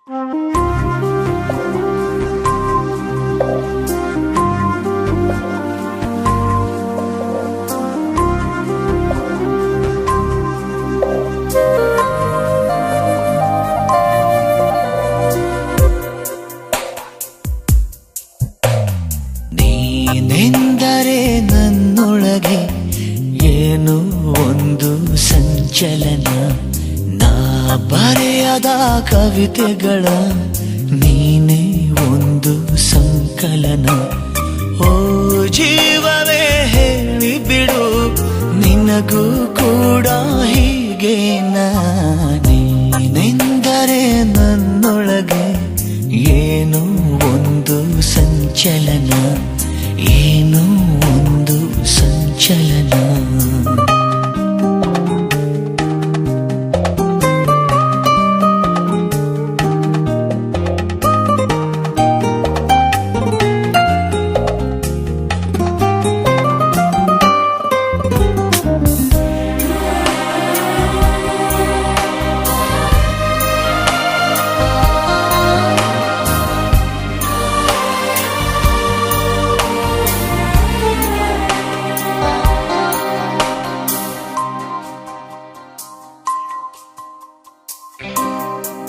ನೀನೆಂದರೆ ನನ್ನೊಳಗೆ ಏನೋ ಒಂದು ಸಂಚಲನ, ನಾ ಬರೆಯದ ಕವಿತೆಗಳ ನೀನೇ ಒಂದು ಸಂಕಲನ. ಓ ಜೀವವೇ ಹೇಳಿಬಿಡು, ನಿನಗೂ ಕೂಡ ಹೀಗೆ ನೀನೆಂದರೆ ನನ್ನೊಳಗೆ ಏನೋ ಒಂದು ಸಂಚಲನ, ಏನೋ ಒಂದು ಸಂಚಲನ.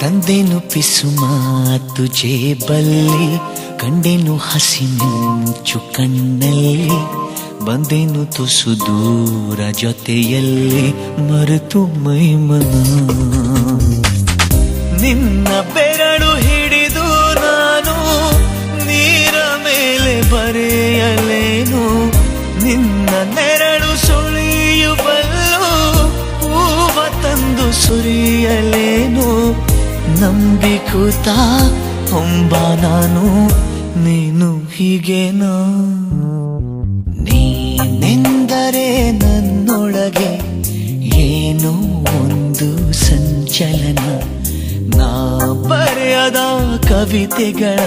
ತಂದೆನು ಪಿಸು ಮಾತು ಜೇಬಲ್ಲಿ, ಕಂಡೆನು ಹಸಿ ಮಿಂಚು ಕಣ್ಣಲ್ಲಿ, ಬಂದೆನು ತುಸು ದೂರ ಜೊತೆಯಲ್ಲಿ ಮರೆತು ಮೈಮನ. ನಿನ್ನ ಬೆರಳು ಹಿಡಿದು ನಾನು ನೀರ ಮೇಲೆ ಬರೆಯಲೇನು, ನಿನ್ನ ನೆರಳು ಸುಳಿಯುವಲ್ಲೂ ಹೂವ ತಂದು ಸುರಿಯಲೇನು. ನಂಬಿಕೂತ ಹೊಂಬ ನಾನು, ನೀನು ಹೀಗೇನಾ. ನೀನೆಂದರೆ ನನ್ನೊಳಗೆ ಏನೋ ಒಂದು ಸಂಚಲನ, ನಾ ಬರೆಯದ ಕವಿತೆಗಳ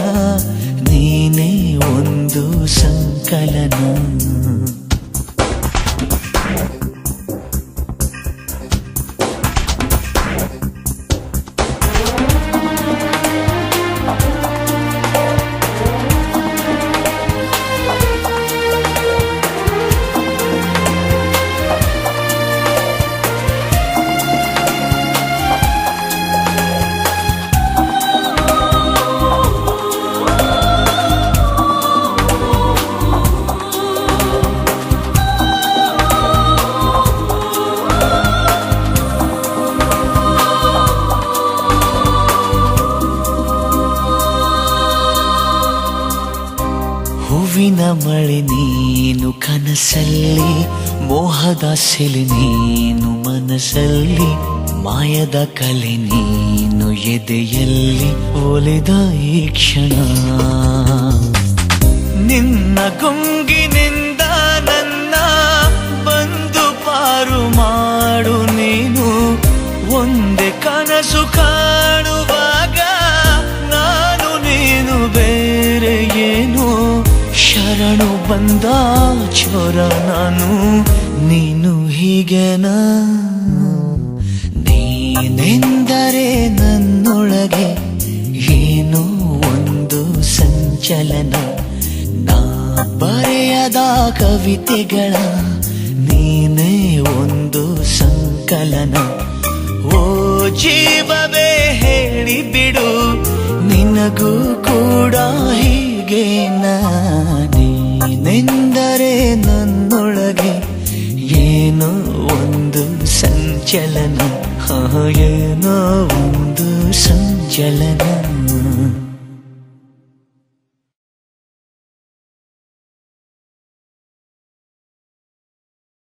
ನೀನೇ ಒಂದು ಸಂಕಲನ. ಹೂವಿನ ಮಳೆ ನೀನು ಕನಸಲ್ಲಿ, ಮೋಹದ ಸೆಲೆ ನೀನು ಮನಸ್ಸಲ್ಲಿ, ಮಾಯದ ಕಲೆ ನೀನು ಎದೆಯಲ್ಲಿ ಒಲಿದ ಈ ಕ್ಷಣ. ನಿನ್ನ ಗುಂಗಿನಿಂದ ನನ್ನ ಬಂದು ಪಾರು ಮಾಡು ನೀನು, ಒಂದೇ ಕನಸು ಕಾಣುವಾಗ ನಾನು ನೀನು ಬೇರೆ ಏನು. ಶರಣು ಬಂದ ಚೋರ ನಾನು, ನೀನು ಹೀಗೆನಾ. ನೀನೆಂದರೆ ನನ್ನೊಳಗೆ ಏನೋ ಒಂದು ಸಂಚಲನ, ನಾ ಬರೆಯದ ಕವಿತೆಗಳ ನೀನೇ ಒಂದು ಸಂಕಲನ. ಓ ಜೀವವೇ ಹೇಳಿಬಿಡು, ನಿನಗೂ ಕೂಡ ಹೀಗೆ ನೀನೆಂದರೆ ನನ್ನೊಳಗೆ ಏನೋ ಒಂದು ಸಂಚಲನ, ಏನೋ ಒಂದು ಸಂಚಲನ.